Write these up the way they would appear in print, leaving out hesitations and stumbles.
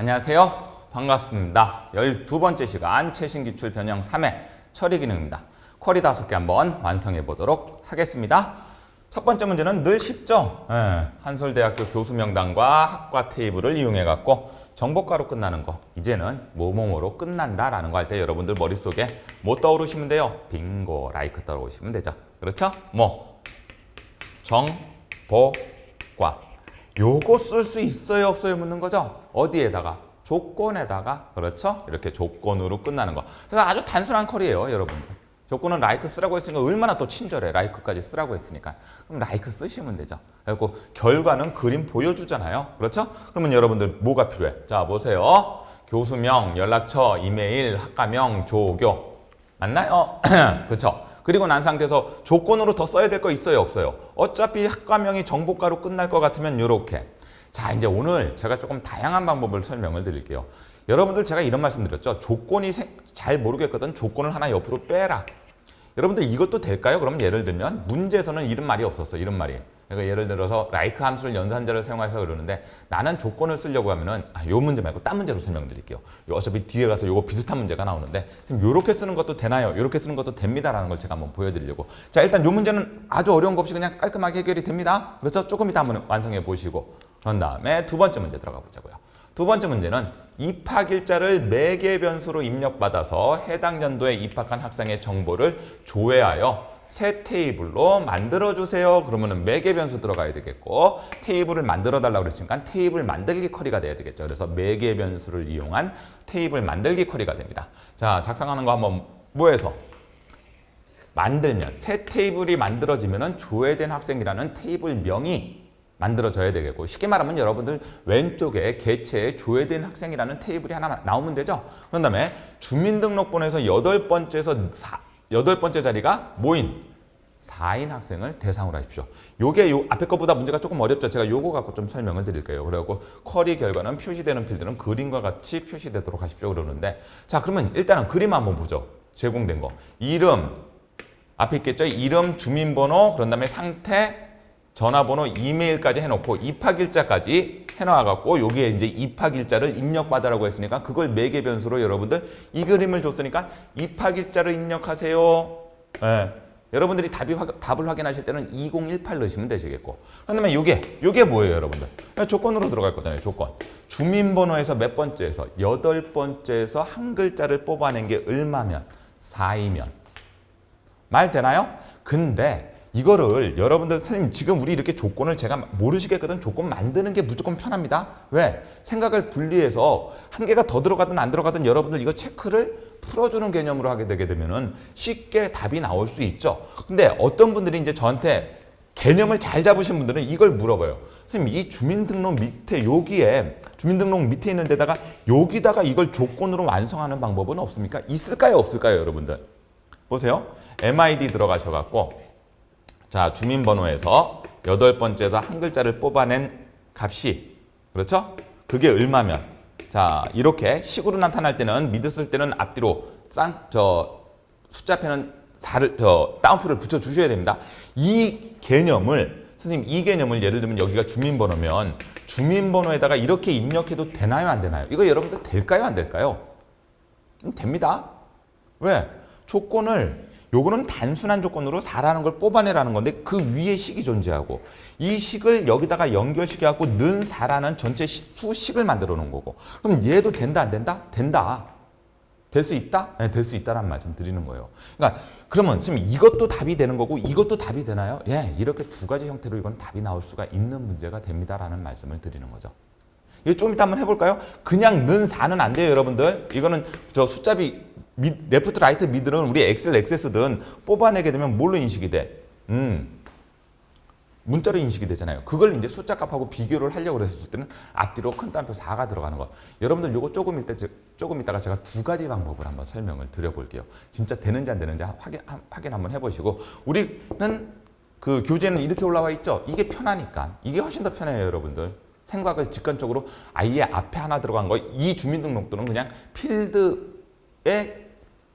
안녕하세요. 반갑습니다. 12번째 시간 최신기출 변형 3회 처리 기능입니다. 쿼리 5개 한번 완성해 보도록 하겠습니다. 첫 번째 문제는 늘 쉽죠. 한솔대학교 교수 명단과 학과 테이블을 이용해 갖고 정보가로 끝나는 거. 이제는 뭐뭐뭐로 끝난다라는 거 할 때 여러분들 머릿속에 뭐 떠오르시면 돼요? 빙고, 라이크 떠오르시면 되죠. 그렇죠? 정보과. 요거 쓸 수 있어요, 없어요? 묻는 거죠. 어디에다가? 조건에다가. 그렇죠? 이렇게 조건으로 끝나는 거. 그래서 아주 단순한 컬이에요, 여러분들. 조건은 라이크 쓰라고 했으니까 얼마나 또 친절해. 라이크까지 쓰라고 했으니까. 그럼 라이크 쓰시면 되죠. 그리고 결과는 그림 보여주잖아요. 그렇죠? 그러면 여러분들 뭐가 필요해? 자, 보세요. 교수명, 연락처, 이메일, 학과명, 조교. 맞나요? 그렇죠? 그리고 난 상태에서 조건으로 더 써야 될 거 있어요, 없어요? 어차피 학과명이 정보가로 끝날 것 같으면 이렇게. 자, 이제 오늘 제가 조금 다양한 방법을 설명을 드릴게요. 여러분들 제가 이런 말씀 드렸죠. 조건이 잘 모르겠거든. 조건을 하나 옆으로 빼라. 여러분들 이것도 될까요? 그럼 예를 들면 문제에서는 이런 말이 없었어. 이런 말이. 그러니까 예를 들어서 라이크 함수를 연산자를 사용해서 그러는데 나는 조건을 쓰려고 하면은 요 문제 말고 딴 문제로 설명드릴게요. 어차피 뒤에 가서 요거 비슷한 문제가 나오는데 지금 요렇게 쓰는 것도 되나요? 요렇게 쓰는 것도 됩니다라는 걸 제가 한번 보여드리려고. 자, 일단 요 문제는 아주 어려운 거 없이 그냥 깔끔하게 해결이 됩니다. 그렇죠? 조금 이따 한번 완성해 보시고 그런 다음에 두 번째 문제 들어가 보자고요. 두 번째 문제는 입학일자를 매개 변수로 입력받아서 해당 연도에 입학한 학생의 정보를 조회하여 새 테이블로 만들어주세요. 그러면은 매개 변수 들어가야 되겠고 테이블을 만들어 달라고 그랬으니까 테이블 만들기 쿼리가 돼야 되겠죠. 그래서 매개 변수를 이용한 테이블 만들기 쿼리가 됩니다. 자, 작성하는 거 한번 뭐해서 만들면 새 테이블이 만들어지면은 조회된 학생이라는 테이블명이 만들어져야 되겠고 쉽게 말하면 여러분들 왼쪽에 개체에 조회된 학생이라는 테이블이 하나 나오면 되죠. 그런 다음에 주민등록번호에서 8번째 자리가 뭐인? 4인 학생을 대상으로 하십시오. 요게 요 앞에 거보다 문제가 조금 어렵죠. 제가 요거 갖고 좀 설명을 드릴게요. 그리고 쿼리 결과는 표시되는 필드는 그림과 같이 표시되도록 하십시오. 그러는데 자, 그러면 일단은 그림 한번 보죠. 제공된 거. 이름 앞에 있겠죠. 이름, 주민번호, 그런 다음에 상태, 전화번호, 이메일까지 해놓고 입학일자까지 해놔갖고 여기에 이제 입학일자를 입력받으라고 했으니까 그걸 매개 변수로 여러분들 이 그림을 줬으니까 입학일자를 입력하세요. 네. 여러분들이 답을 확인하실 때는 2018 넣으시면 되시겠고 그 다음에 요게 뭐예요, 여러분들? 조건으로 들어갈 거잖아요. 조건. 주민번호에서 몇 번째에서 8번째에서 한 글자를 뽑아낸 게 얼마면? 4이면. 말 되나요? 근데 이거를 여러분들 선생님 지금 우리 이렇게 조건을 제가 모르시겠거든. 조건 만드는 게 무조건 편합니다. 왜? 생각을 분리해서 한 개가 더 들어가든 안 들어가든 여러분들 이거 체크를 풀어주는 개념으로 하게 되게 되면은 쉽게 답이 나올 수 있죠. 근데 어떤 분들이 이제 저한테 개념을 잘 잡으신 분들은 이걸 물어봐요. 선생님 이 주민등록 밑에 여기에 주민등록 밑에 있는 데다가 여기다가 이걸 조건으로 완성하는 방법은 없습니까? 있을까요? 없을까요? 여러분들 보세요. MID 들어가셔갖고 자, 주민번호에서 8번째에서 한 글자를 뽑아낸 값이 그렇죠? 그게 얼마면 자, 이렇게 식으로 나타날 때는 미드 쓸 때는 앞뒤로 숫자표는 따옴표를 붙여 주셔야 됩니다. 이 개념을 선생님 이 개념을 예를 들면 여기가 주민번호면 주민번호에다가 이렇게 입력해도 되나요, 안 되나요? 이거 여러분들 될까요, 안 될까요? 됩니다. 왜? 조건을 요거는 단순한 조건으로 4라는 걸 뽑아내라는 건데 그 위에 식이 존재하고 이 식을 여기다가 연결시켜갖고 는 4라는 전체 수식을 만들어 놓은 거고 그럼 얘도 된다, 안 된다? 된다. 될 수 있다? 네, 될 수 있다라는 말씀 드리는 거예요. 그러니까 그러면 지금 이것도 답이 되는 거고 이것도 답이 되나요? 예, 이렇게 두 가지 형태로 이건 답이 나올 수가 있는 문제가 됩니다라는 말씀을 드리는 거죠. 이거 좀 이따 한번 해볼까요? 그냥 는 4는 안 돼요, 여러분들. 이거는 저 숫자비 레프트 라이트 미들은 우리 엑셀 액세스든 뽑아내게 되면 뭘로 인식이 돼? 문자로 인식이 되잖아요. 그걸 이제 숫자 값하고 비교를 하려고 했을 때는 앞뒤로 큰 따옴표 4가 들어가는 거. 여러분들 요거 조금 이따가 제가 두 가지 방법을 한번 설명을 드려볼게요. 진짜 되는지 안 되는지 확인 한번 해보시고 우리는 그 교재는 이렇게 올라와 있죠. 이게 편하니까. 이게 훨씬 더 편해요, 여러분들. 생각을 직관적으로 아예 앞에 하나 들어간 거 이 주민등록도는 그냥 필드에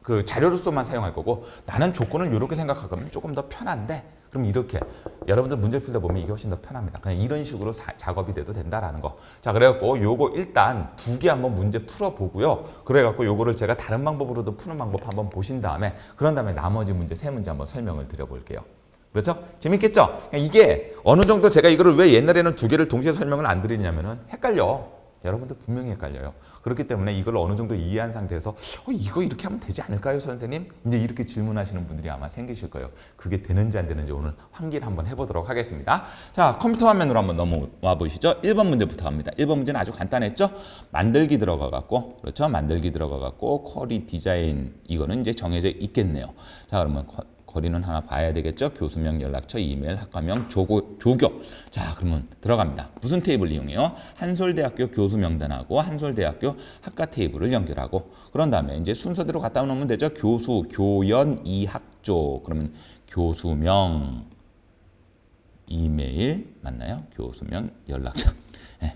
그 자료로서만 사용할 거고 나는 조건을 이렇게 생각하면 조금 더 편한데 그럼 이렇게 여러분들 문제 풀다 보면 이게 훨씬 더 편합니다. 그냥 이런 식으로 작업이 돼도 된다라는 거. 자, 그래갖고 요거 일단 2개 한번 문제 풀어보고요. 그래갖고 요거를 제가 다른 방법으로도 푸는 방법 한번 보신 다음에 그런 다음에 나머지 문제 3문제 한번 설명을 드려볼게요. 그렇죠? 재밌겠죠? 이게 어느 정도 제가 이거를 왜 옛날에는 2개를 동시에 설명을 안 드리냐면은 헷갈려. 여러분들 분명히 헷갈려요. 그렇기 때문에 이걸 어느 정도 이해한 상태에서 이거 이렇게 하면 되지 않을까요, 선생님? 이제 이렇게 질문하시는 분들이 아마 생기실 거예요. 그게 되는지 안 되는지 오늘 환기를 한번 해보도록 하겠습니다. 자, 컴퓨터 화면으로 한번 넘어와 보시죠. 1번 문제부터 갑니다. 1번 문제는 아주 간단했죠? 만들기 들어가갖고, 그렇죠? 만들기 들어가갖고 쿼리 디자인 이거는 이제 정해져 있겠네요. 자, 그러면 거리는 하나 봐야 되겠죠? 교수명, 연락처, 이메일, 학과명, 조교. 자, 그러면 들어갑니다. 무슨 테이블 이용해요? 한솔대학교 교수 명단하고 한솔대학교 학과 테이블을 연결하고 그런 다음에 이제 순서대로 갖다 놓으면 되죠? 교수, 교연, 이학조. 그러면 교수명, 이메일 맞나요? 교수명, 연락처. 네.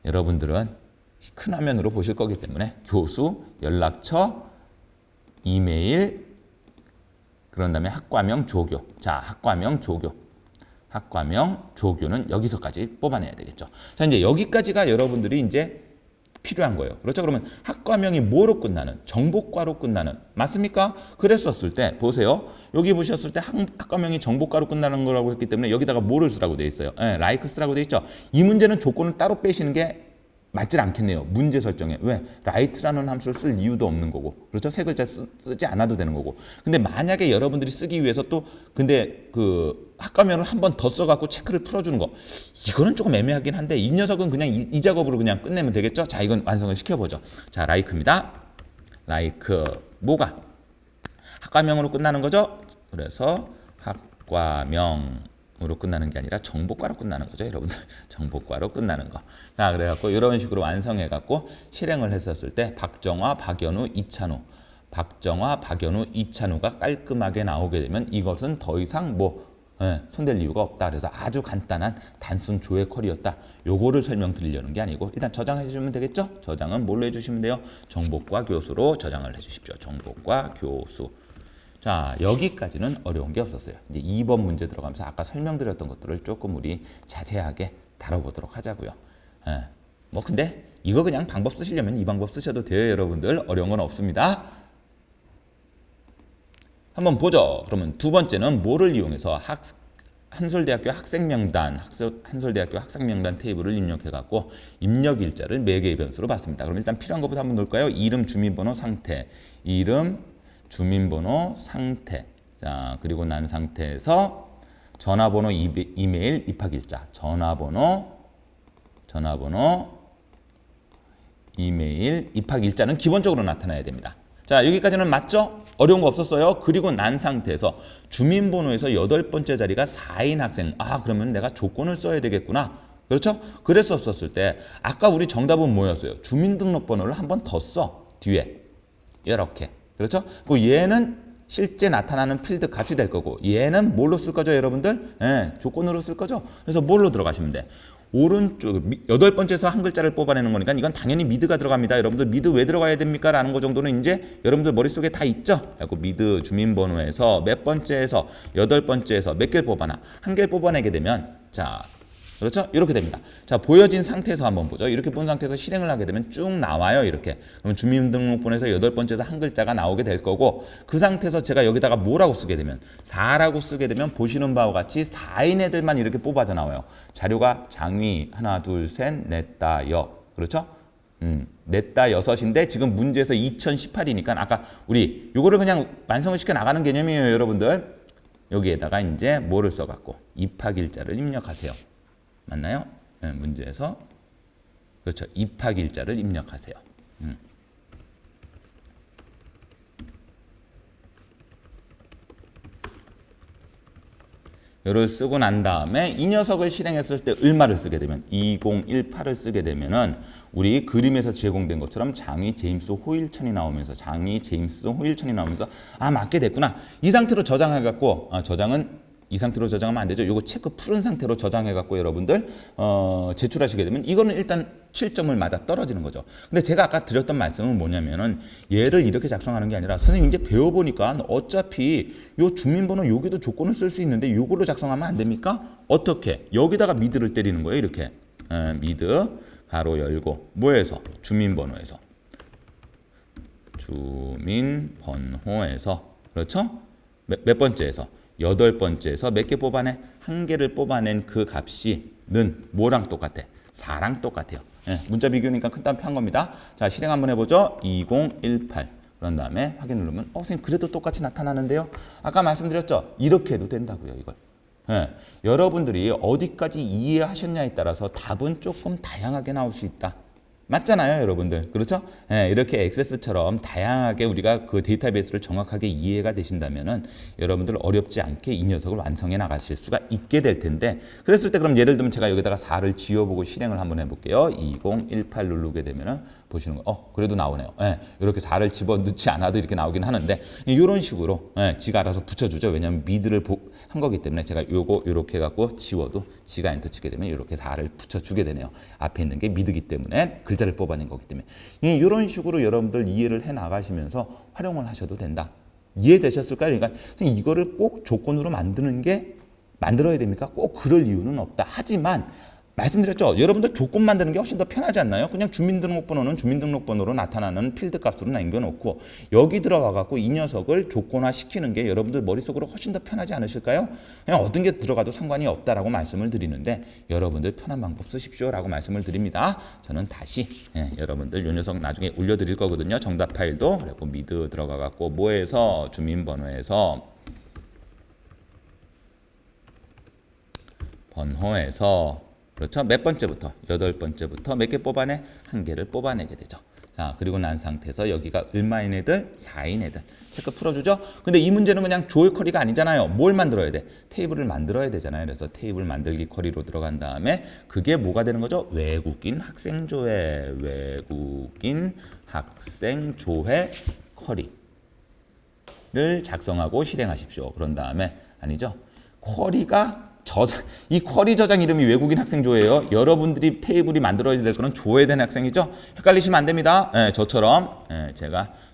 여러분들은 큰 화면으로 보실 거기 때문에 교수, 연락처, 이메일, 그런 다음에 학과명, 조교. 자, 학과명, 조교. 학과명, 조교는 여기서까지 뽑아내야 되겠죠. 자, 이제 여기까지가 여러분들이 이제 필요한 거예요. 그렇죠? 그러면 학과명이 뭐로 끝나는? 정보과로 끝나는. 맞습니까? 그랬었을 때 보세요. 여기 보셨을 때 학과명이 정보과로 끝나는 거라고 했기 때문에 여기다가 뭐를 쓰라고 돼 있어요? like 쓰라고 돼 있죠. 이 문제는 조건을 따로 빼시는 게 맞질 않겠네요. 문제 설정에. 왜? write라는 함수를 쓸 이유도 없는 거고. 그렇죠? 세 글자 쓰지 않아도 되는 거고. 근데 만약에 여러분들이 쓰기 위해서 또 근데 그 학과명을 한 번 더 써갖고 체크를 풀어주는 거. 이거는 조금 애매하긴 한데 이 녀석은 그냥 이 작업으로 그냥 끝내면 되겠죠? 자, 이건 완성을 시켜보죠. 자, like입니다. like 뭐가? 학과명으로 끝나는 거죠? 그래서 학과명으로 끝나는 게 아니라 정보과로 끝나는 거죠, 여러분들. 정보과로 끝나는 거. 자, 그래갖고 이런 식으로 완성해갖고 실행을 했었을 때 박정화, 박연우, 이찬우, 박정화, 박연우, 이찬우가 깔끔하게 나오게 되면 이것은 더 이상 손댈 이유가 없다. 그래서 아주 간단한 단순 조회 쿼리였다. 요거를 설명드리려는 게 아니고 일단 저장해 주시면 되겠죠? 저장은 뭘로 해주시면 돼요? 정보과 교수로 저장을 해주십시오. 정보과 교수. 자, 여기까지는 어려운 게 없었어요. 이제 2번 문제 들어가면서 아까 설명드렸던 것들을 조금 우리 자세하게 다뤄보도록 하자고요. 근데 이거 그냥 방법 쓰시려면 이 방법 쓰셔도 돼요, 여러분들. 어려운 건 없습니다. 한번 보죠. 그러면 두 번째는 뭐를 이용해서 한솔대학교 학생명단, 한솔대학교 학생명단 테이블을 입력해갖고 입력 일자를 4개의 변수로 봤습니다. 그럼 일단 필요한 것부터 한번 놓을까요? 이름, 주민번호, 상태. 이름, 주민번호, 상태. 자, 그리고 난 상태에서 전화번호, 이메일, 입학일자. 전화번호, 이메일, 입학일자는 기본적으로 나타나야 됩니다. 자, 여기까지는 맞죠? 어려운 거 없었어요. 그리고 난 상태에서 주민번호에서 8번째 자리가 4인 학생. 아, 그러면 내가 조건을 써야 되겠구나. 그렇죠? 그랬었을 때 아까 우리 정답은 뭐였어요? 주민등록번호를 한 번 더 써. 뒤에. 이렇게. 그렇죠? 그리고 얘는 실제 나타나는 필드 값이 될 거고 얘는 뭘로 쓸 거죠, 여러분들? 조건으로 쓸 거죠. 그래서 뭘로 들어가시면 돼? 오른쪽 8번째에서 한 글자를 뽑아내는 거니까 이건 당연히 미드가 들어갑니다. 여러분들 미드 왜 들어가야 됩니까? 라는 거 정도는 이제 여러분들 머릿속에 다 있죠. 그리고 미드 주민번호에서 몇 번째에서 8번째에서 몇 개를 뽑아나? 한 개를 뽑아내게 되면 자, 그렇죠? 이렇게 됩니다. 자, 보여진 상태에서 한번 보죠. 이렇게 본 상태에서 실행을 하게 되면 쭉 나와요. 이렇게. 그럼 주민등록번호에서 8번째에서 한 글자가 나오게 될 거고 그 상태에서 제가 여기다가 뭐라고 쓰게 되면 4라고 쓰게 되면 보시는 바와 같이 4인 애들만 이렇게 뽑아져 나와요. 자료가 장위 하나, 둘, 셋, 넷, 다, 여. 그렇죠? 넷다 여섯인데 지금 문제에서 2018이니까 아까 우리 요거를 그냥 완성을 시켜 나가는 개념이에요, 여러분들. 여기에다가 이제 뭐를 써갖고 입학일자를 입력하세요. 맞나요? 네, 문제에서 그렇죠. 입학일자를 입력하세요. 요를 쓰고 난 다음에 이 녀석을 실행했을 때 얼마를 쓰게 되면 2018을 쓰게 되면은 우리 그림에서 제공된 것처럼 장이 제임스 호일천이 나오면서 아, 맞게 됐구나. 이 상태로 저장해 갖고 저장은 이 상태로 저장하면 안 되죠. 이거 체크 풀은 상태로 저장해 갖고 여러분들 제출하시게 되면 이거는 일단 7점을 맞아 떨어지는 거죠. 근데 제가 아까 드렸던 말씀은 뭐냐면은 얘를 이렇게 작성하는 게 아니라 선생님 이제 배워보니까 어차피 요 주민번호 여기도 조건을 쓸 수 있는데 요걸로 작성하면 안 됩니까? 어떻게? 여기다가 미드를 때리는 거예요. 이렇게 미드 가로 열고 뭐에서? 주민번호에서 그렇죠? 몇 번째에서? 8번째에서 몇 개 뽑아내? 1개를 뽑아낸 그 값이 는 뭐랑 똑같아? 4랑 똑같아요. 예, 문자 비교니까 큰 따옴표 한 겁니다. 자, 실행 한번 해보죠. 2018. 그런 다음에 확인 누르면 선생님 그래도 똑같이 나타나는데요. 아까 말씀드렸죠. 이렇게 해도 된다고요. 이걸. 예, 여러분들이 어디까지 이해하셨냐에 따라서 답은 조금 다양하게 나올 수 있다. 맞잖아요, 여러분들. 그렇죠? 예, 이렇게 액세스처럼 다양하게 우리가 그 데이터베이스를 정확하게 이해가 되신다면은 여러분들 어렵지 않게 이 녀석을 완성해 나가실 수가 있게 될 텐데 그랬을 때 그럼 예를 들면 제가 여기다가 4를 지워보고 실행을 한번 해볼게요. 2018 누르게 되면은 보시는 거, 그래도 나오네요. 예, 이렇게 4를 집어넣지 않아도 이렇게 나오긴 하는데 이런 식으로 지가 알아서 붙여주죠. 왜냐하면 미드를 한 거기 때문에 제가 요거 이렇게 해갖고 지워도 지가 엔터 치게 되면 이렇게 4를 붙여주게 되네요. 앞에 있는 게 미드기 때문에 글자를 뽑아낸 거기 때문에 이런 식으로 여러분들 이해를 해 나가시면서 활용을 하셔도 된다. 이해되셨을까요? 그러니까 이거를 꼭 조건으로 만들어야 됩니까? 꼭 그럴 이유는 없다. 하지만 말씀드렸죠. 여러분들 조건 만드는 게 훨씬 더 편하지 않나요? 그냥 주민등록번호는 주민등록번호로 나타나는 필드 값으로 남겨놓고 여기 들어와 갖고 이 녀석을 조건화 시키는 게 여러분들 머릿속으로 훨씬 더 편하지 않으실까요? 그냥 어떤 게 들어가도 상관이 없다라고 말씀을 드리는데 여러분들 편한 방법 쓰십시오라고 말씀을 드립니다. 저는 다시 여러분들 요 녀석 나중에 올려드릴 거거든요. 정답 파일도. 그리고 미드 들어가 갖고 뭐에서 주민번호에서 번호에서 그렇죠? 몇 번째부터? 8번째부터 몇 개 뽑아내? 1개를 뽑아내게 되죠. 자, 그리고 난 상태에서 여기가 얼마인 애들? 4인 애들. 체크 풀어주죠? 근데 이 문제는 그냥 조회 쿼리가 아니잖아요. 뭘 만들어야 돼? 테이블을 만들어야 되잖아요. 그래서 테이블 만들기 쿼리로 들어간 다음에 그게 뭐가 되는 거죠? 외국인 학생조회. 외국인 학생조회 쿼리를 작성하고 실행하십시오. 그런 다음에 아니죠? 이 쿼리 저장 이름이 외국인 학생조예요. 여러분들이 테이블이 만들어야 될 거는 조회된 학생이죠. 헷갈리시면 안 됩니다. 저처럼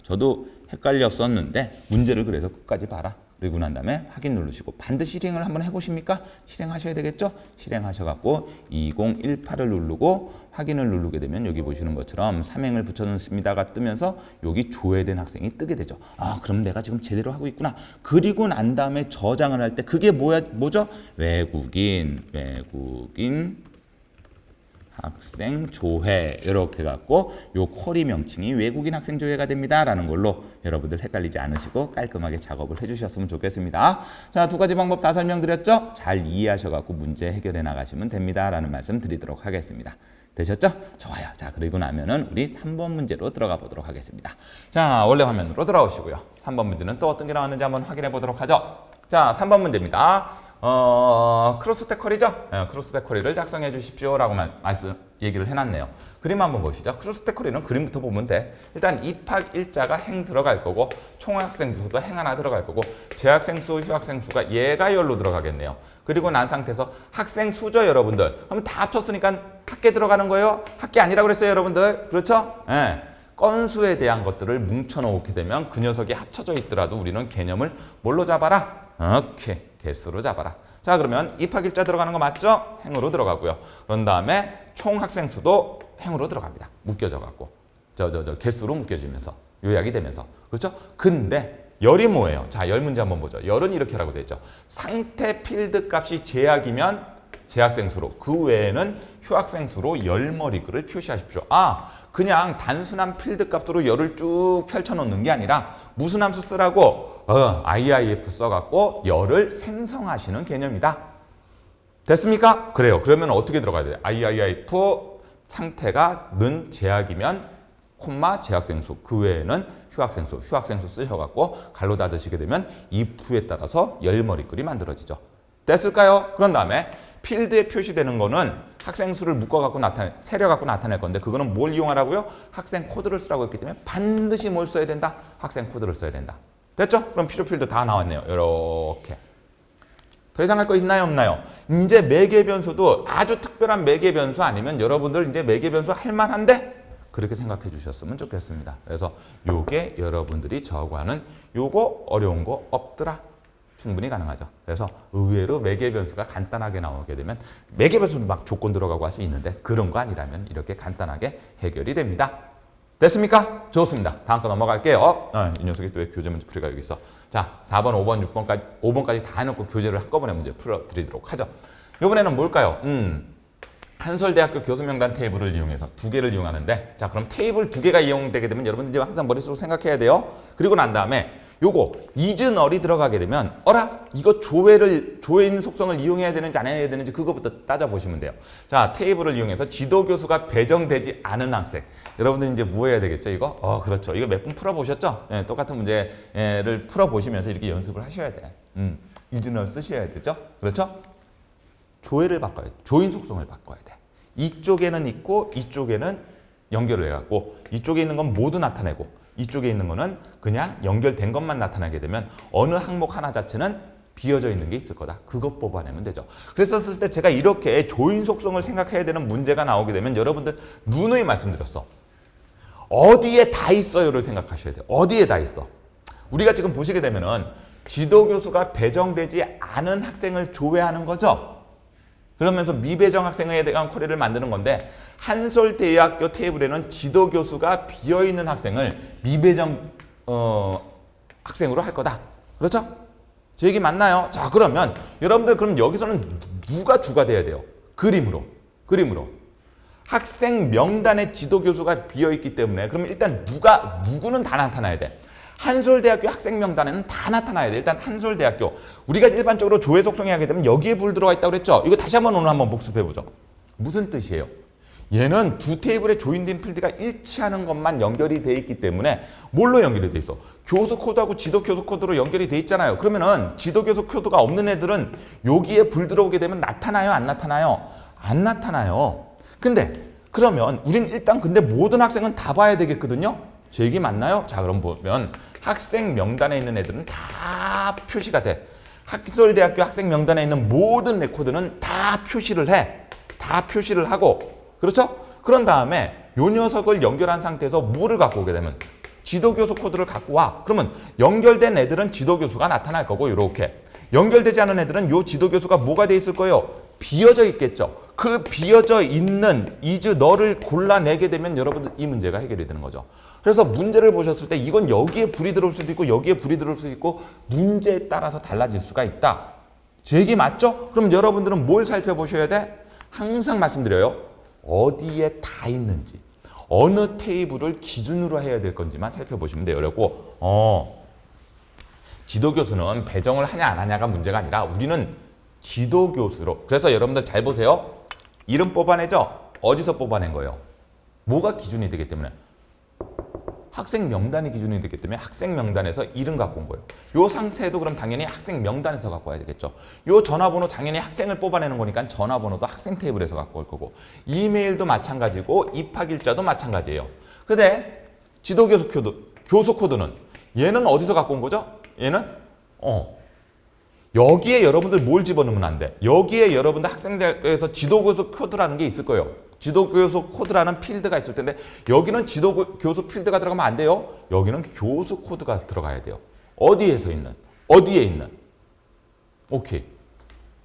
저도 헷갈렸었는데 문제를 그래서 끝까지 봐라. 그리고 난 다음에 확인 누르시고 반드시 실행을 한번 해보십니까? 실행하셔야 되겠죠? 실행하셔갖고 2018을 누르고 확인을 누르게 되면 여기 보시는 것처럼 삼행을 붙여놓습니다가 뜨면서 여기 조회된 학생이 뜨게 되죠. 그럼 내가 지금 제대로 하고 있구나. 그리고 난 다음에 저장을 할 때 그게 뭐죠? 외국인 학생 조회 이렇게 갖고 요 쿼리 명칭이 외국인 학생 조회가 됩니다라는 걸로 여러분들 헷갈리지 않으시고 깔끔하게 작업을 해주셨으면 좋겠습니다. 자, 2가지 방법 다 설명드렸죠? 잘 이해하셔갖고 문제 해결해 나가시면 됩니다라는 말씀 드리도록 하겠습니다. 되셨죠? 좋아요. 자, 그리고 나면은 우리 3번 문제로 들어가 보도록 하겠습니다. 자, 원래 화면으로 돌아오시고요. 3번 문제는 또 어떤 게 나왔는지 한번 확인해 보도록 하죠. 자, 3번 문제입니다. 크로스스택 쿼리죠? 크로스스택 쿼리를 작성해 주십시오라고 얘기를 해놨네요. 그림 한번 보시죠. 크로스스택 쿼리는 그림부터 보면 돼. 일단 입학 일자가 행 들어갈 거고 총학생 수도 행 하나 들어갈 거고 재학생 수, 휴학생 수가 얘가 열로 들어가겠네요. 그리고 난 상태에서 학생 수죠, 여러분들. 그럼 다 합쳤으니까 학계 들어가는 거예요. 학계 아니라고 그랬어요, 여러분들. 그렇죠? 건수에 대한 것들을 뭉쳐 놓게 되면 그 녀석이 합쳐져 있더라도 우리는 개념을 뭘로 잡아라? 오케이. 개수로 잡아라. 자, 그러면 입학일자 들어가는 거 맞죠? 행으로 들어가고요. 그런 다음에 총 학생 수도 행으로 들어갑니다. 묶여져 갖고 개수로 묶여지면서 요약이 되면서 그렇죠? 근데 열이 뭐예요? 자, 열 문제 한번 보죠. 열은 이렇게 하라고 돼 있죠. 상태 필드 값이 재학이면 재학생 수로, 그 외에는 휴학생 수로 열머리글을 표시하십시오. 그냥 단순한 필드 값으로 열을 쭉 펼쳐 놓는 게 아니라 무슨 함수 쓰라고? IIF 써갖고 열을 생성하시는 개념이다. 됐습니까? 그래요. 그러면 어떻게 들어가야 돼요? IIF 상태가 는 재학이면 콤마 재학생 수, 그 외에는 휴학생 수 쓰셔갖고 갈로 닫으시게 되면 if에 따라서 열머리글이 만들어지죠. 됐을까요? 그런 다음에 필드에 표시되는 거는 학생 수를 묶어갖고 세려갖고 나타낼 건데 그거는 뭘 이용하라고요? 학생 코드를 쓰라고 했기 때문에 반드시 뭘 써야 된다? 학생 코드를 써야 된다. 됐죠? 그럼 필요 필드 다 나왔네요. 이렇게. 더 이상 할 거 있나요, 없나요? 이제 매개 변수도 아주 특별한 매개 변수 아니면 여러분들 이제 매개 변수 할 만한데? 그렇게 생각해 주셨으면 좋겠습니다. 그래서 요게 여러분들이 저하고 하는 요거 어려운 거 없더라. 충분히 가능하죠. 그래서 의외로 매개 변수가 간단하게 나오게 되면 매개 변수는 막 조건 들어가고 할 수 있는데 그런 거 아니라면 이렇게 간단하게 해결이 됩니다. 됐습니까? 좋습니다. 다음 거 넘어갈게요. 이 녀석이 또 왜 교재 문제 풀이가 여기 있어. 자, 4번, 5번, 5번까지 다 해놓고 교재를 한꺼번에 문제 풀어드리도록 하죠. 이번에는 뭘까요? 한솔대학교 교수명단 테이블을 이용해서 두 개를 이용하는데, 자, 그럼 테이블 두 개가 이용되게 되면 여러분들 이제 항상 머릿속으로 생각해야 돼요. 그리고 난 다음에 요거 이즈널이 들어가게 되면 이거 조회인 속성을 이용해야 되는지 안 해야 되는지 그거부터 따져보시면 돼요. 자, 테이블을 이용해서 지도교수가 배정되지 않은 학생. 여러분들 이제 뭐 해야 되겠죠, 이거? 그렇죠. 이거 몇 분 풀어보셨죠? 네, 똑같은 문제를 풀어보시면서 이렇게 연습을 하셔야 돼. 이즈널 쓰셔야 되죠? 그렇죠? 조회를 바꿔야 돼. 조인 속성을 바꿔야 돼. 이쪽에는 있고 이쪽에는 연결을 해갖고 이쪽에 있는 건 모두 나타내고 이쪽에 있는 거는 그냥 연결된 것만 나타나게 되면 어느 항목 하나 자체는 비어져 있는 게 있을 거다. 그것 뽑아내면 되죠. 그랬었을 때 제가 이렇게 조인 속성을 생각해야 되는 문제가 나오게 되면 여러분들 누누이 말씀드렸어. 어디에 다 있어요를 생각하셔야 돼요. 어디에 다 있어. 우리가 지금 보시게 되면은 지도교수가 배정되지 않은 학생을 조회하는 거죠. 그러면서 미배정 학생에 대한 쿼리를 만드는 건데 한솔대학교 테이블에는 지도교수가 비어있는 학생을 미배정 학생으로 할 거다. 그렇죠? 제 얘기 맞나요? 자, 그러면 여러분들 그럼 여기서는 누가 주가 돼야 돼요? 그림으로. 학생 명단에 지도교수가 비어있기 때문에 그러면 일단 누구는 다 나타나야 돼. 한솔대학교 학생 명단에는 다 나타나야 돼. 일단 한솔대학교. 우리가 일반적으로 조회 속성이 하게 되면 여기에 불 들어가 있다고 그랬죠? 이거 다시 오늘 한번 복습해보죠. 무슨 뜻이에요? 얘는 두 테이블에 조인된 필드가 일치하는 것만 연결이 돼 있기 때문에 뭘로 연결이 돼 있어? 교수 코드하고 지도 교수 코드로 연결이 돼 있잖아요. 그러면은 지도 교수 코드가 없는 애들은 여기에 불 들어오게 되면 나타나요? 안 나타나요? 안 나타나요. 근데 그러면 우린 일단 근데 모든 학생은 다 봐야 되겠거든요? 제 얘기 맞나요? 자, 그럼 보면 학생 명단에 있는 애들은 다 표시가 돼. 한솔대학교 학생 명단에 있는 모든 레코드는 다 표시를 해. 다 표시를 하고. 그렇죠? 그런 다음에 요 녀석을 연결한 상태에서 뭐를 갖고 오게 되면 지도교수 코드를 갖고 와. 그러면 연결된 애들은 지도교수가 나타날 거고 이렇게. 연결되지 않은 애들은 요 지도교수가 뭐가 돼 있을 거예요? 비어져 있겠죠. 그 비어져 있는 너를 골라내게 되면 여러분들 이 문제가 해결이 되는 거죠. 그래서 문제를 보셨을 때 이건 여기에 불이 들어올 수도 있고 여기에 불이 들어올 수도 있고 문제에 따라서 달라질 수가 있다. 제 얘기 맞죠? 그럼 여러분들은 뭘 살펴보셔야 돼? 항상 말씀드려요. 어디에 다 있는지 어느 테이블을 기준으로 해야 될 건지만 살펴보시면 돼요. 그리고 지도교수는 배정을 하냐 안 하냐가 문제가 아니라 우리는 지도교수로. 그래서 여러분들 잘 보세요. 이름 뽑아내죠? 어디서 뽑아낸 거예요? 뭐가 기준이 되기 때문에? 학생 명단이 기준이 되기 때문에 학생 명단에서 이름 갖고 온 거예요. 요 상태도 그럼 당연히 학생 명단에서 갖고 와야 되겠죠. 요 전화번호 당연히 학생을 뽑아내는 거니까 전화번호도 학생 테이블에서 갖고 올 거고 이메일도 마찬가지고 입학일자도 마찬가지예요. 근데 지도교수 교수 코드는 얘는 어디서 갖고 온 거죠? 얘는 여기에 여러분들 뭘 집어넣으면 안 돼. 여기에 여러분들 학생대학교에서 지도교수 코드라는 게 있을 거예요. 지도교수 코드라는 필드가 있을 텐데 여기는 지도교수 필드가 들어가면 안 돼요. 여기는 교수 코드가 들어가야 돼요. 어디에 있는. 오케이.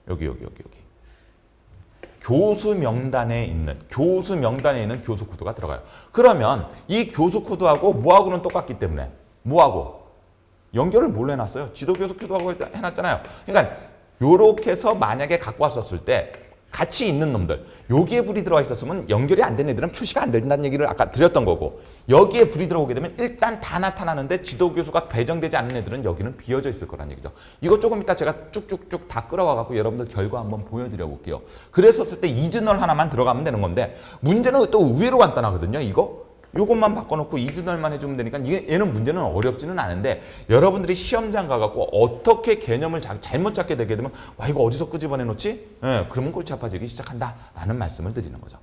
여기. 교수 명단에 있는 교수 코드가 들어가요. 그러면 이 교수 코드하고 뭐하고는 똑같기 때문에 뭐하고? 연결을 뭘 해놨어요? 지도교수 코드하고 해놨잖아요. 그러니까 요렇게 해서 만약에 갖고 왔었을 때 같이 있는 놈들 여기에 불이 들어와 있었으면 연결이 안 된 애들은 표시가 안 된다는 얘기를 아까 드렸던 거고 여기에 불이 들어오게 되면 일단 다 나타나는데 지도교수가 배정되지 않는 애들은 여기는 비어져 있을 거란 얘기죠. 이거 조금 이따 제가 쭉쭉쭉 다 끌어와 갖고 여러분들 결과 한번 보여드려 볼게요. 그랬었을 때 이즈널 하나만 들어가면 되는 건데 문제는 또 의외로 간단하거든요. 요것만 바꿔놓고 이즈널만 해주면 되니까 얘는 문제는 어렵지는 않은데 여러분들이 시험장 가갖고 어떻게 개념을 잘못 잡게 되게 되면 와 이거 어디서 끄집어내 놓지? 그러면 골치 아파지기 시작한다 라는 말씀을 드리는 거죠.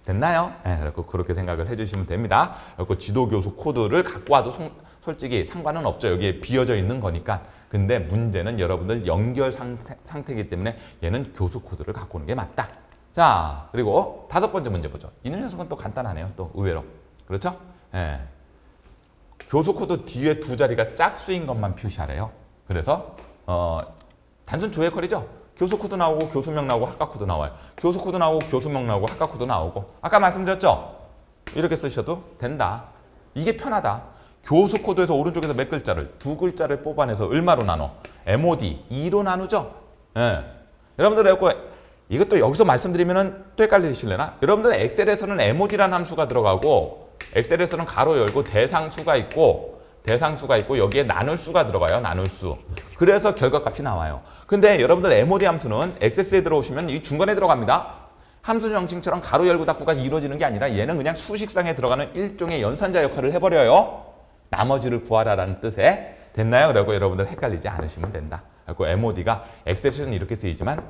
됐나요? 네, 그리고 그렇게 생각을 해주시면 됩니다. 그리고 지도교수 코드를 갖고 와도 솔직히 상관은 없죠. 여기에 비어져 있는 거니까. 근데 문제는 여러분들 연결 상태이기 때문에 얘는 교수 코드를 갖고 오는 게 맞다. 자, 그리고 5번째 문제 보죠. 이 녀석은 또 간단하네요. 또 의외로. 그렇죠? 예. 교수 코드 뒤에 두 자리가 짝수인 것만 표시하래요. 그래서 단순 조회 컬이죠. 교수 코드 나오고 교수명 나오고 학과 코드 나와요. 교수 코드 나오고 교수명 나오고 학과 코드 나오고 아까 말씀드렸죠? 이렇게 쓰셔도 된다. 이게 편하다. 교수 코드에서 오른쪽에서 몇 글자를 두 글자를 뽑아내서 얼마로 나눠? MOD 2로 나누죠? 예. 여러분들 이것도 여기서 말씀드리면은 또 헷갈리실래나? 여러분들 엑셀에서는 MOD라는 함수가 들어가고 엑셀에서는 가로 열고 대상수가 있고 여기에 나눌 수가 들어가요. 나눌 수. 그래서 결과값이 나와요. 근데 여러분들 MOD 함수는 XS에 들어오시면 이 중간에 들어갑니다. 함수 정칭처럼 가로 열고 닫고가 이루어지는 게 아니라 얘는 그냥 수식상에 들어가는 일종의 연산자 역할을 해버려요. 나머지를 구하라라는 뜻에 됐나요? 그리고 여러분들 헷갈리지 않으시면 된다. 그리고 MOD가 엑셀에서는 이렇게 쓰이지만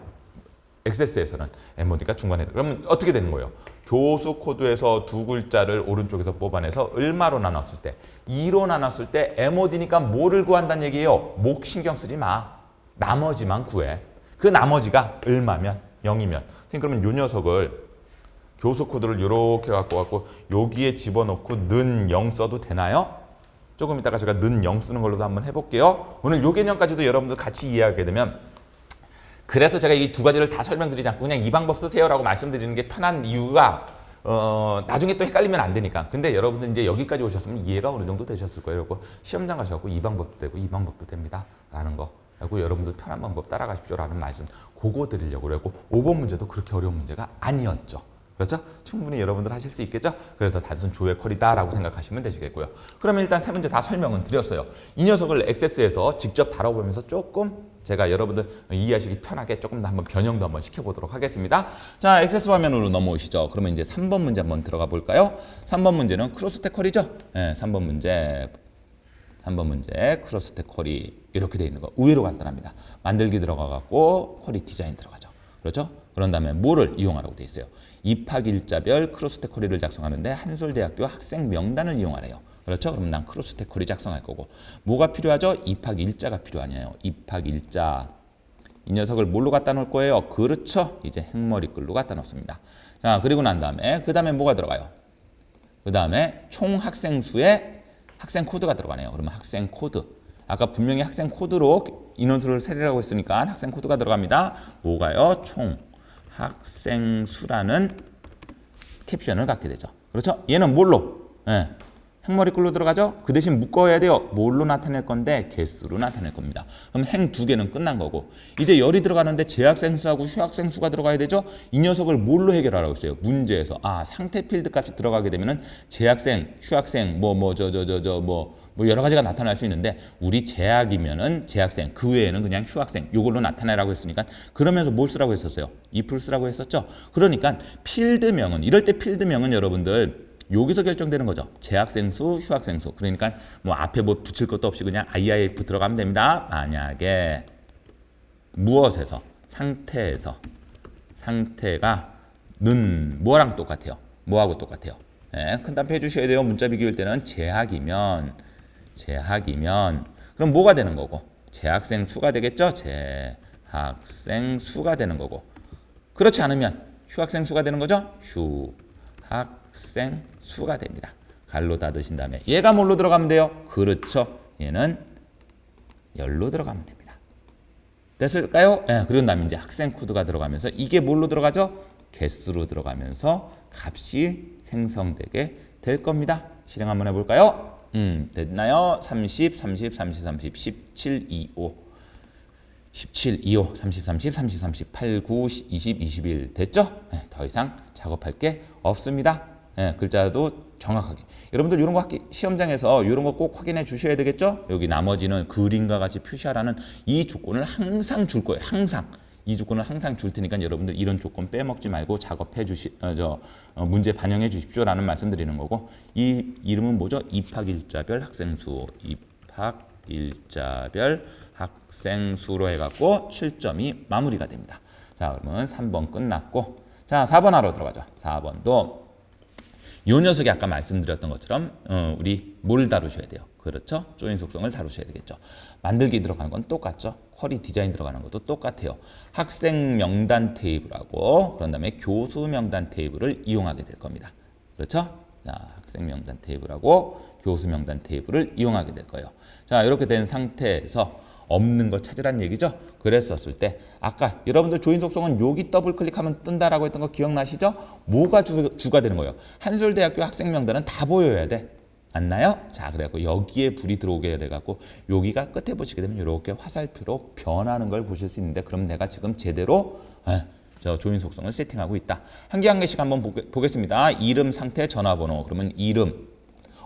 XS에서는 MOD가 중간에 그러면 어떻게 되는 거예요? 교수 코드에서 두 글자를 오른쪽에서 뽑아내서 얼마로 나눴을 때 2로 나눴을 때 MOD니까 뭐를 구한다는 얘기예요? 목 신경 쓰지 마. 나머지만 구해. 그 나머지가 얼마면 0이면 그러면 이 녀석을 교수 코드를 이렇게 갖고 여기에 집어넣고 는 0 써도 되나요? 조금 이따가 제가 는 0 쓰는 걸로도 한번 해볼게요. 오늘 요 개념까지도 여러분들 같이 이해하게 되면 그래서 제가 이 두 가지를 다 설명드리지 않고 그냥 이 방법 쓰세요라고 말씀드리는 게 편한 이유가 나중에 또 헷갈리면 안 되니까. 근데 여러분들 이제 여기까지 오셨으면 이해가 어느 정도 되셨을 거예요. 그리고 시험장 가셔서 이 방법도 되고 이 방법도 됩니다. 라는 거. 그리고 여러분들 편한 방법 따라가십시오라는 말씀. 그거 드리려고 그랬고 5번 문제도 그렇게 어려운 문제가 아니었죠. 그렇죠? 충분히 여러분들 하실 수 있겠죠? 그래서 단순 조회 컬이다라고 생각하시면 되시겠고요. 그러면 일단 세 문제 다 설명은 드렸어요. 이 녀석을 XS에서 직접 다뤄보면서 조금 제가 여러분들 이해하시기 편하게 조금 더 한번 변형도 한번 시켜보도록 하겠습니다. 자, XS 화면으로 넘어오시죠. 그러면 이제 3번 문제 한번 들어가 볼까요? 3번 문제는 크로스텍 컬이죠? 네, 3번 문제 크로스텍 컬이 이렇게 돼 있는 거 의외로 간단합니다. 만들기 들어가갖고 컬이 디자인 들어가죠. 그렇죠? 그런 다음에 뭐를 이용하라고 돼 있어요? 입학일자별 크로스텍 쿼리를 작성하는데 한솔대학교 학생 명단을 이용하래요. 그렇죠? 그럼 난 크로스텍 쿼리 작성할 거고 뭐가 필요하죠? 입학일자가 필요하네요. 입학일자 이 녀석을 뭘로 갖다 놓을 거예요? 그렇죠? 이제 행머리글로 갖다 놓습니다. 자, 그리고 난 다음에 그 다음에 뭐가 들어가요? 그 다음에 총 학생 수에 학생 코드가 들어가네요. 그러면 학생 코드 아까 분명히 학생 코드로 인원수를 세리라고 했으니까 학생 코드가 들어갑니다. 뭐가요? 총 학생 수라는 캡션을 갖게 되죠. 그렇죠? 얘는 뭘로? 행머리글로 들어가죠? 그 대신 묶어야 돼요. 뭘로 나타낼 건데? 개수로 나타낼 겁니다. 그럼 행 두 개는 끝난 거고 이제 열이 들어가는데 재학생 수하고 휴학생 수가 들어가야 되죠? 이 녀석을 뭘로 해결하라고 했어요? 문제에서 상태 필드 값이 들어가게 되면은 재학생, 휴학생, 뭐 여러 가지가 나타날 수 있는데 우리 재학이면은 재학생 그 외에는 그냥 휴학생 요걸로 나타내라고 했으니까 그러면서 뭘 쓰라고 했었어요? if를 쓰라고 했었죠. 그러니까 필드명은 이럴 때 필드명은 여러분들 여기서 결정되는 거죠. 재학생 수, 휴학생 수. 그러니까 뭐 앞에 뭐 붙일 것도 없이 그냥 IIF 들어가면 됩니다. 만약에 무엇에서 상태가 는 뭐랑 똑같아요? 뭐하고 똑같아요? 큰 답 해주셔야 돼요. 문자 비교일 때는 재학이면 그럼 뭐가 되는 거고? 재학생 수가 되겠죠? 재학생 수가 되는 거고 그렇지 않으면 휴학생 수가 되는 거죠? 휴학생 수가 됩니다. 갈로 닫으신 다음에 얘가 뭘로 들어가면 돼요? 그렇죠. 얘는 열로 들어가면 됩니다. 됐을까요? 그런 다음에 이제 학생 코드가 들어가면서 이게 뭘로 들어가죠? 개수로 들어가면서 값이 생성되게 될 겁니다. 실행 한번 해볼까요? 됐나요? 30, 17, 25 17, 25, 30, 30, 30, 30, 8, 9, 20, 21 됐죠? 더 이상 작업할 게 없습니다. 글자도 정확하게. 여러분들 이런 거 시험장에서 이런 거 꼭 확인해 주셔야 되겠죠? 여기 나머지는 그림과 같이 표시하라는 이 조건을 항상 줄 거예요. 항상. 이 조건을 항상 줄 테니까 여러분들 이런 조건 빼먹지 말고 작업해 문제 반영해 주십시오라는 말씀드리는 거고 이 이름은 뭐죠? 입학일자별 학생수. 입학일자별 학생수로 해갖고 7점이 마무리가 됩니다. 자, 그러면 3번 끝났고 자, 4번 하러 들어가죠. 4번도 요 녀석이 아까 말씀드렸던 것처럼 우리 뭘 다루셔야 돼요? 그렇죠? 조인 속성을 다루셔야 되겠죠. 만들기 들어가는 건 똑같죠. 쿼리 디자인 들어가는 것도 똑같아요. 학생 명단 테이블하고 그런 다음에 교수 명단 테이블을 이용하게 될 겁니다. 그렇죠? 자, 학생 명단 테이블하고 교수 명단 테이블을 이용하게 될 거예요. 자, 이렇게 된 상태에서 없는 거 찾으란 얘기죠. 그랬었을 때 아까 여러분들 조인 속성은 여기 더블 클릭하면 뜬다라고 했던 거 기억나시죠? 뭐가 주가 되는 거예요? 한솔대학교 학생 명단은 다 보여야 돼. 맞나요? 자, 그래갖고 여기에 불이 들어오게 돼갖고 여기가 끝에 보시게 되면 이렇게 화살표로 변하는 걸 보실 수 있는데 그럼 내가 지금 제대로 저 조인 속성을 세팅하고 있다. 한 개 한 개씩 한번 보겠습니다. 이름, 상태, 전화번호. 그러면 이름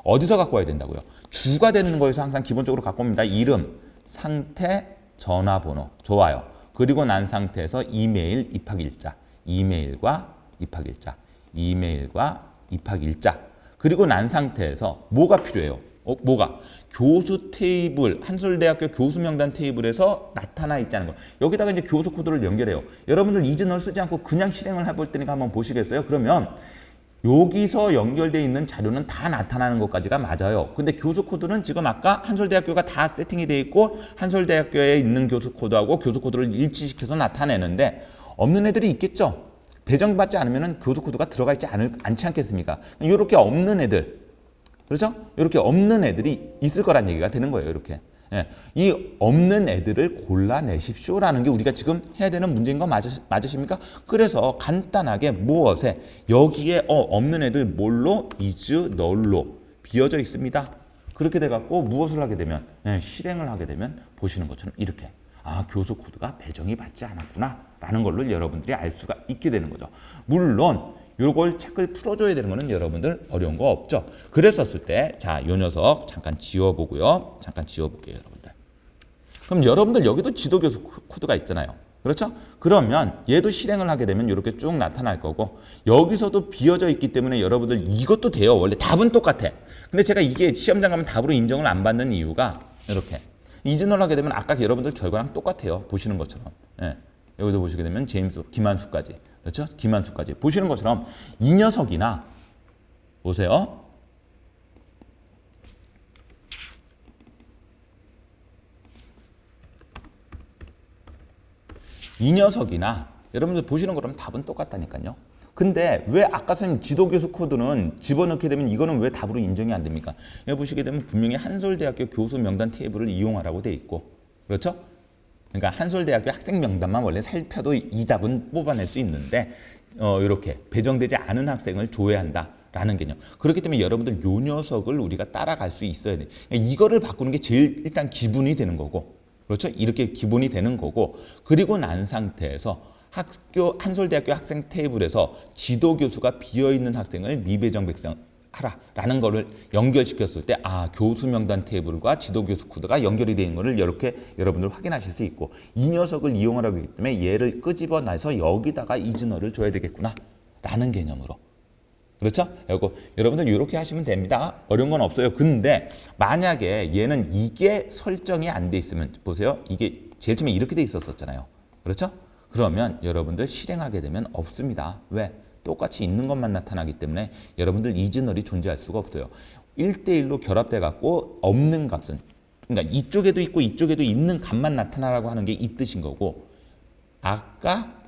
어디서 갖고 와야 된다고요? 주가 되는 거에서 항상 기본적으로 갖고 옵니다. 이름, 상태, 전화번호. 좋아요. 그리고 난 상태에서 이메일, 입학일자. 이메일과 입학일자. 이메일과 입학일자. 그리고 난 상태에서 뭐가 필요해요? 뭐가? 교수 테이블, 한솔대학교 교수 명단 테이블에서 나타나 있다는 거. 여기다가 이제 교수 코드를 연결해요. 여러분들 이즈널 쓰지 않고 그냥 실행을 해볼 테니까 한번 보시겠어요? 그러면 여기서 연결되어 있는 자료는 다 나타나는 것까지가 맞아요. 근데 교수 코드는 지금 아까 한솔대학교가 다 세팅이 되어 있고 한솔대학교에 있는 교수 코드하고 교수 코드를 일치시켜서 나타내는데 없는 애들이 있겠죠. 배정받지 않으면 교수 코드가 들어가 있지 않지 않겠습니까? 이렇게 없는 애들, 그렇죠? 이렇게 없는 애들이 있을 거란 얘기가 되는 거예요. 이렇게. 예, 이 없는 애들을 골라내십시오라는 게 우리가 지금 해야 되는 문제인 거 맞으십니까? 그래서 간단하게 무엇에 여기에 없는 애들 뭘로? is, null로 비어져 있습니다. 그렇게 돼갖고 무엇을 하게 되면 실행을 하게 되면 보시는 것처럼 이렇게 교수 코드가 배정이 받지 않았구나 라는 걸로 여러분들이 알 수가 있게 되는 거죠. 물론 요걸 책을 풀어줘야 되는 거는 여러분들 어려운 거 없죠. 그랬었을 때, 자, 요 녀석 잠깐 지워보고요. 잠깐 지워볼게요, 여러분들. 그럼 여러분들 여기도 지도교수 코드가 있잖아요. 그렇죠? 그러면 얘도 실행을 하게 되면 이렇게 쭉 나타날 거고 여기서도 비어져 있기 때문에 여러분들 이것도 돼요. 원래 답은 똑같아. 근데 제가 이게 시험장 가면 답으로 인정을 안 받는 이유가 이렇게 이즈널 하게 되면 아까 여러분들 결과랑 똑같아요. 보시는 것처럼. 예. 여기도 보시게 되면 제임스, 김한수까지. 그렇죠? 김한수까지. 보시는 것처럼 이 녀석이나 보세요. 이 녀석이나 여러분들 보시는 거라면 답은 똑같다니까요. 근데 왜 아까 선생님 지도교수 코드는 집어넣게 되면 이거는 왜 답으로 인정이 안 됩니까? 여기 보시게 되면 분명히 한솔대학교 교수 명단 테이블을 이용하라고 돼 있고 그렇죠? 그러니까 한솔대학교 학생 명단만 원래 살펴도 이 답은 뽑아낼 수 있는데 이렇게 배정되지 않은 학생을 조회한다라는 개념. 그렇기 때문에 여러분들 요 녀석을 우리가 따라갈 수 있어야 돼. 이거를 바꾸는 게 제일 일단 기본이 되는 거고 그렇죠? 이렇게 기본이 되는 거고 그리고 난 상태에서 한솔대학교 학생 테이블에서 지도교수가 비어있는 학생을 미배정 백성하라라는 거를 연결시켰을 때 교수 명단 테이블과 지도교수 코드가 연결이 되는 거를 이렇게 여러분들 확인하실 수 있고 이 녀석을 이용하라고 했기 때문에 얘를 끄집어내서 여기다가 이즈너를 줘야 되겠구나 라는 개념으로 그렇죠? 여러분들 이렇게 하시면 됩니다. 어려운 건 없어요. 근데 만약에 얘는 이게 설정이 안 돼 있으면 보세요. 이게 제일 처음에 이렇게 돼 있었잖아요. 그렇죠? 그러면 여러분들 실행하게 되면 없습니다. 왜? 똑같이 있는 것만 나타나기 때문에 여러분들 이즈널이 존재할 수가 없어요. 1대1로 결합돼 갖고 없는 값은 그러니까 이쪽에도 있고 이쪽에도 있는 값만 나타나라고 하는 게 이 뜻인 거고 아까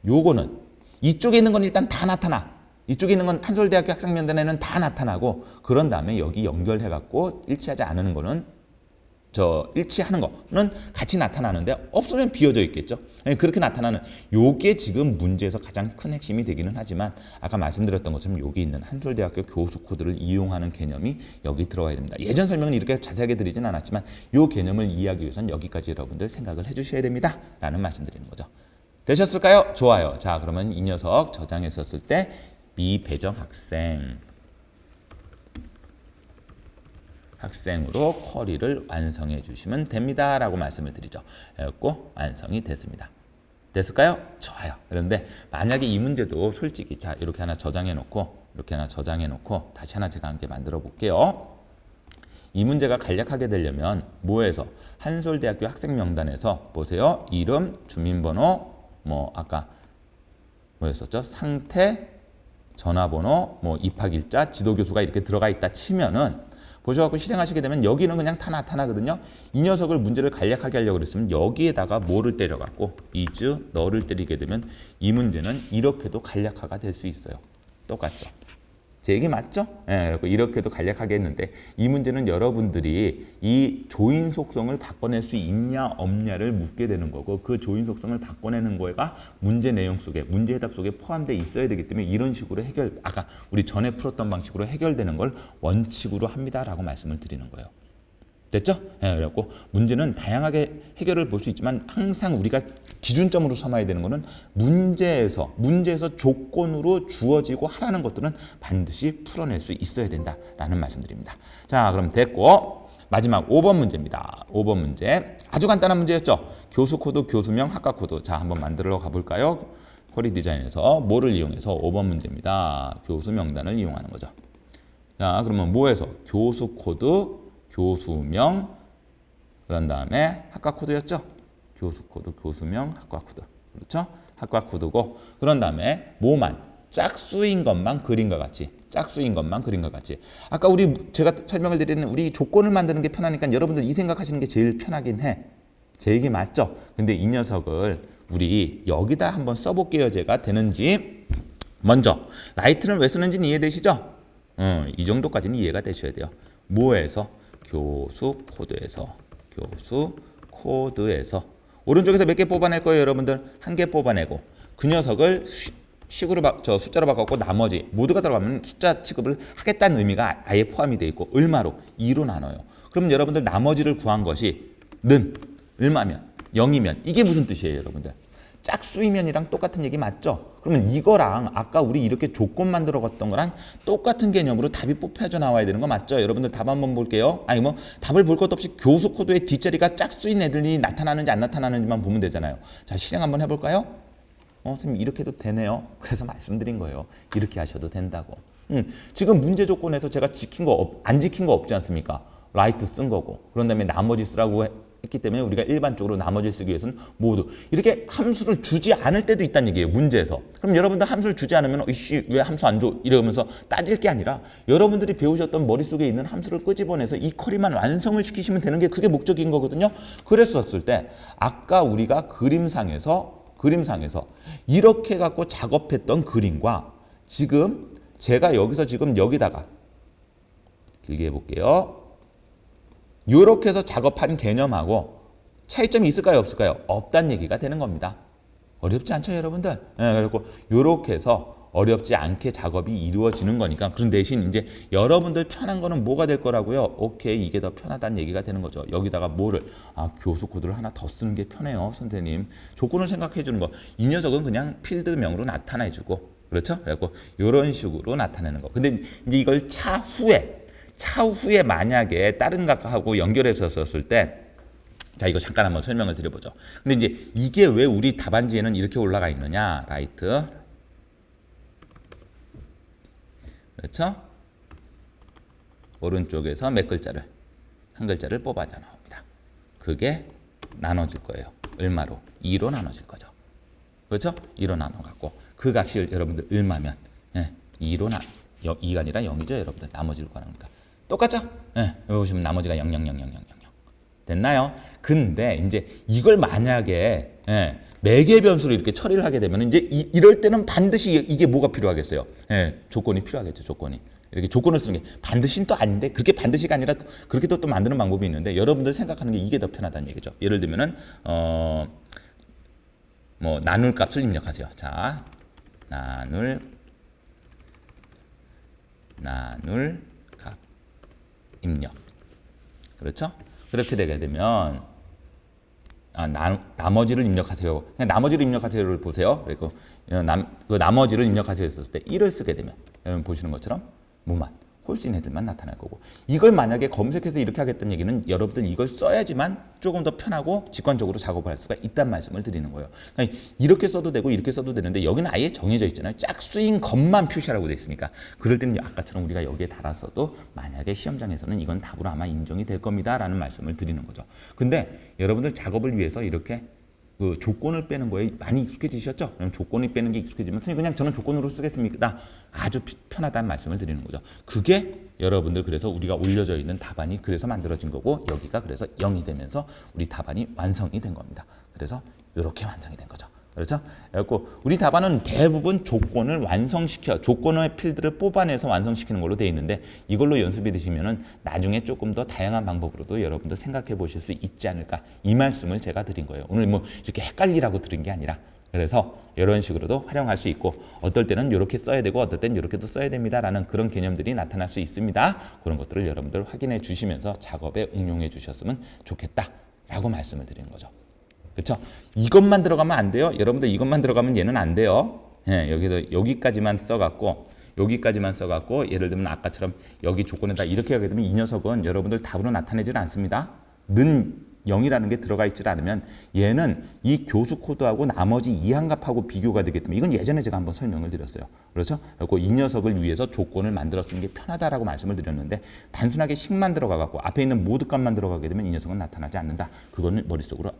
요거는 이쪽에 있는 건 일단 다 나타나. 이쪽에 있는 건 한솔대학교 학생명단에는 다 나타나고 그런 다음에 여기 연결해 갖고 일치하지 않은 거는 일치하는 거는 같이 나타나는데 없으면 비어져 있겠죠. 그렇게 나타나는 요게 지금 문제에서 가장 큰 핵심이 되기는 하지만 아까 말씀드렸던 것처럼 여기 있는 한솔대학교 교수 코드를 이용하는 개념이 여기 들어와야 됩니다. 예전 설명은 이렇게 자세하게 드리진 않았지만 요 개념을 이해하기 위해서는 여기까지 여러분들 생각을 해주셔야 됩니다. 라는 말씀드리는 거죠. 되셨을까요? 좋아요. 자, 그러면 이 녀석 저장했었을 때 미배정 학생으로 쿼리를 완성해 주시면 됩니다 라고 말씀을 드리죠. 그래서 완성이 됐습니다. 됐을까요? 좋아요. 그런데 만약에 이 문제도 솔직히 자 이렇게 하나 저장해 놓고 이렇게 하나 저장해 놓고 다시 하나 제가 함께 만들어 볼게요. 이 문제가 간략하게 되려면 뭐에서 한솔대학교 학생 명단에서 보세요. 이름, 주민번호, 아까 뭐였었죠? 상태, 전화번호, 뭐 입학일자, 지도교수가 이렇게 들어가 있다 치면은 보셔갖고 실행하시게 되면 여기는 그냥 다 나타나거든요. 이 녀석을 문제를 간략하게 하려고 그랬으면 여기에다가 뭐를 때려갖고 is 너를 때리게 되면 이 문제는 이렇게도 간략화가 될 수 있어요. 똑같죠? 제 얘기 맞죠? 예, 이렇게도 간략하게 했는데 이 문제는 여러분들이 이 조인 속성을 바꿔낼 수 있냐 없냐를 묻게 되는 거고 그 조인 속성을 바꿔내는 거가 문제 내용 속에 문제 해답 속에 포함되어 있어야 되기 때문에 이런 식으로 아까 우리 전에 풀었던 방식으로 해결되는 걸 원칙으로 합니다라고 말씀을 드리는 거예요. 됐죠? 예, 그래갖고 문제는 다양하게 해결을 볼 수 있지만 항상 우리가 기준점으로 삼아야 되는 거는 문제에서 조건으로 주어지고 하라는 것들은 반드시 풀어낼 수 있어야 된다라는 말씀드립니다. 자, 그럼 됐고 마지막 5번 문제입니다. 5번 문제 아주 간단한 문제였죠? 교수 코드, 교수명, 학과 코드. 자, 한번 만들어 가볼까요? 쿼리 디자인에서 뭐를 이용해서 5번 문제입니다. 교수 명단을 이용하는 거죠. 자, 그러면 뭐에서 교수 코드, 교수명, 그런 다음에 학과 코드였죠? 교수 코드, 교수명, 학과 코드. 그렇죠? 학과 코드고, 그런 다음에 뭐만? 짝수인 것만 그림과 같이. 짝수인 것만 그림과 같이. 아까 제가 설명을 드리는 우리 조건을 만드는 게 편하니까 여러분들 이 생각하시는 게 제일 편하긴 해. 제 얘기 맞죠? 근데 이 녀석을 우리 여기다 한번 써볼게요. 제가 되는지. 먼저, 라이트는 왜 쓰는지는 이해되시죠? 이 정도까지는 이해가 되셔야 돼요. 뭐에서? 교수 코드에서 오른쪽에서 몇 개 뽑아낼 거예요, 여러분들? 한 개 뽑아내고 그 녀석을 숫자로 바꿔갖고 나머지 모두가 들어가면 숫자 취급을 하겠다는 의미가 아예 포함이 되어 있고 얼마로? 2로 나눠요. 그러면 여러분들 나머지를 구한 것이 는 얼마면? 0이면 이게 무슨 뜻이에요, 여러분들? 짝수이면이랑 똑같은 얘기 맞죠? 그러면 이거랑 아까 우리 이렇게 조건 만들어 갔던 거랑 똑같은 개념으로 답이 뽑혀져 나와야 되는 거 맞죠? 여러분들 답 한번 볼게요. 아니 뭐 답을 볼 것도 없이 교수 코드의 뒷자리가 짝수인 애들이 나타나는지 안 나타나는지만 보면 되잖아요. 자, 실행 한번 해볼까요? 선생님 이렇게 해도 되네요. 그래서 말씀드린 거예요. 이렇게 하셔도 된다고. 지금 문제 조건에서 제가 안 지킨 거 없지 않습니까? 라이트 쓴 거고 그런 다음에 나머지 쓰라고 했기 때문에 우리가 일반적으로 나머지를 쓰기 위해서는 모두 이렇게 함수를 주지 않을 때도 있다는 얘기예요. 문제에서. 그럼 여러분들 함수를 주지 않으면 이씨 왜 함수 안 줘? 이러면서 따질 게 아니라 여러분들이 배우셨던 머릿속에 있는 함수를 끄집어내서 이 쿼리만 완성을 시키시면 되는 게 그게 목적인 거거든요. 그랬었을 때 아까 우리가 그림상에서 이렇게 갖고 작업했던 그림과 지금 제가 여기서 지금 여기다가 길게 해볼게요. 이렇게 해서 작업한 개념하고 차이점이 있을까요? 없을까요? 없다는 얘기가 되는 겁니다. 어렵지 않죠, 여러분들? 그리고 이렇게 해서 어렵지 않게 작업이 이루어지는 거니까. 그런 대신 이제 여러분들 편한 거는 뭐가 될 거라고요? 오케이, 이게 더 편하다는 얘기가 되는 거죠. 여기다가 뭐를? 교수 코드를 하나 더 쓰는 게 편해요, 선생님. 조건을 생각해 주는 거. 이 녀석은 그냥 필드명으로 나타내 주고. 그렇죠? 그래서 이런 식으로 나타내는 거. 근데 이제 이걸 차후에 만약에 다른 것하고 연결해서 썼을 때 자, 이거 잠깐 한번 설명을 드려보죠. 근데 이제 이게 왜 우리 답안지에는 이렇게 올라가 있느냐? 라이트. 그렇죠? 오른쪽에서 몇 글자를? 한 글자를 뽑아져 나옵니다. 그게 나눠질 거예요. 얼마로? 2로 나눠질 거죠. 그렇죠? 2로 나눠갖고 그 값이 여러분들 얼마면 2가 아니라 0이죠, 여러분들. 나머지를 구하니까. 똑같죠? 여기 보시면 나머지가 0, 0, 0, 0, 0, 0. 됐나요? 근데 이제 이걸 만약에 매개 변수로 이렇게 처리를 하게 되면 이제 이럴 때는 반드시 이게 뭐가 필요하겠어요? 조건이 필요하겠죠, 조건이. 이렇게 조건을 쓰는 게 반드시는 또 아닌데 그렇게 반드시가 아니라 그렇게 또 만드는 방법이 있는데 여러분들 생각하는 게 이게 더 편하다는 얘기죠. 예를 들면은 뭐 나눌 값을 입력하세요. 자, 나눌 값 입력. 그렇죠? 그렇게 되게 되면 나머지를 입력하세요. 그냥 나머지를 입력하세요를 보세요. 그리고 그 나머지를 입력하세요 했을 때 1을 쓰게 되면 여러분 보시는 것처럼 뭐만 홀수인 애들만 나타날 거고 이걸 만약에 검색해서 이렇게 하겠다는 얘기는 여러분들 이걸 써야지만 조금 더 편하고 직관적으로 작업을 할 수가 있다는 말씀을 드리는 거예요. 그러니까 이렇게 써도 되고 이렇게 써도 되는데 여기는 아예 정해져 있잖아요. 짝수인 것만 표시하라고 돼 있으니까 그럴 때는 아까처럼 우리가 여기에 달았어도 만약에 시험장에서는 이건 답으로 아마 인정이 될 겁니다 라는 말씀을 드리는 거죠. 근데 여러분들 작업을 위해서 이렇게 그 조건을 빼는 거에 많이 익숙해지셨죠? 그럼 조건을 빼는 게 익숙해지면 선생님 그냥 저는 조건으로 쓰겠습니다. 아주 편하다는 말씀을 드리는 거죠. 그게 여러분들 그래서 우리가 올려져 있는 답안이 그래서 만들어진 거고 여기가 그래서 0이 되면서 우리 답안이 완성이 된 겁니다. 그래서 이렇게 완성이 된 거죠. 그렇죠? 그래서 우리 답안은 대부분 조건을 완성시켜 조건의 필드를 뽑아내서 완성시키는 걸로 되어 있는데 이걸로 연습이 되시면은 나중에 조금 더 다양한 방법으로도 여러분들 생각해 보실 수 있지 않을까 이 말씀을 제가 드린 거예요. 오늘 뭐 이렇게 헷갈리라고 드린 게 아니라 그래서 이런 식으로도 활용할 수 있고 어떨 때는 이렇게 써야 되고 어떨 때는 이렇게도 써야 됩니다라는 그런 개념들이 나타날 수 있습니다. 그런 것들을 여러분들 확인해 주시면서 작업에 응용해 주셨으면 좋겠다라고 말씀을 드리는 거죠. 그렇죠? 이것만 들어가면 안 돼요. 여러분들 이것만 들어가면 얘는 안 돼요. 예, 여기서 여기까지만 써갖고 예를 들면 아까처럼 여기 조건에다 이렇게 하게 되면 이 녀석은 여러분들 답으로 나타내질 않습니다. 는 0이라는 게 들어가 있지 않으면 얘는 이 교수 코드하고 나머지 이항값하고 비교가 되기 때문에 이건 예전에 제가 한번 설명을 드렸어요. 그렇죠? 그리고 이 녀석을 위해서 조건을 만들어 쓰는 게 편하다라고 말씀을 드렸는데 단순하게 식만 들어가 갖고 앞에 있는 모드 값만 들어가게 되면 이 녀석은 나타나지 않는다. 그거는 머릿속으로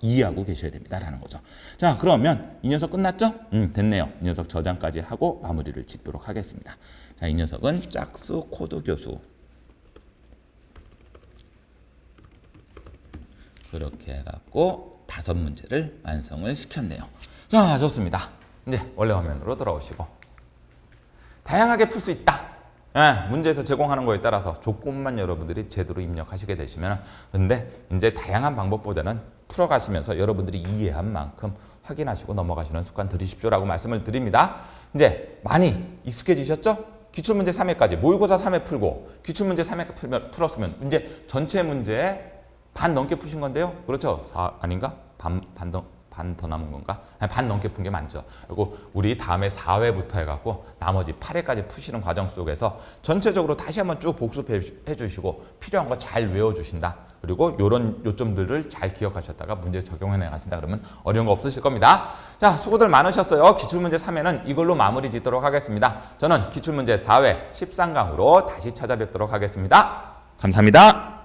이해하고 계셔야 됩니다라는 거죠. 자, 그러면 이 녀석 끝났죠? 됐네요. 이 녀석 저장까지 하고 마무리를 짓도록 하겠습니다. 자, 이 녀석은 짝수 코드 교수. 그렇게 해갖고 5문제를 완성을 시켰네요. 자, 좋습니다. 이제 원래 화면으로 돌아오시고 다양하게 풀 수 있다. 예, 문제에서 제공하는 거에 따라서 조건만 여러분들이 제대로 입력하시게 되시면 근데 이제 다양한 방법보다는 풀어가시면서 여러분들이 이해한 만큼 확인하시고 넘어가시는 습관 들이십시오라고 말씀을 드립니다. 이제 많이 익숙해지셨죠? 기출문제 3회까지 모의고사 3회 풀고 기출문제 3회 풀었으면 이제 전체 문제에 반 넘게 푸신 건데요. 그렇죠? 아닌가? 반 더 남은 건가? 반 넘게 푼 게 많죠. 그리고 우리 다음에 4회부터 해갖고 나머지 8회까지 푸시는 과정 속에서 전체적으로 다시 한번 쭉 복습해 주시고 필요한 거 잘 외워주신다. 그리고 요런 요점들을 잘 기억하셨다가 문제 적용해 나가신다 그러면 어려운 거 없으실 겁니다. 자, 수고들 많으셨어요. 기출문제 3회는 이걸로 마무리 짓도록 하겠습니다. 저는 기출문제 4회 13강으로 다시 찾아뵙도록 하겠습니다. 감사합니다.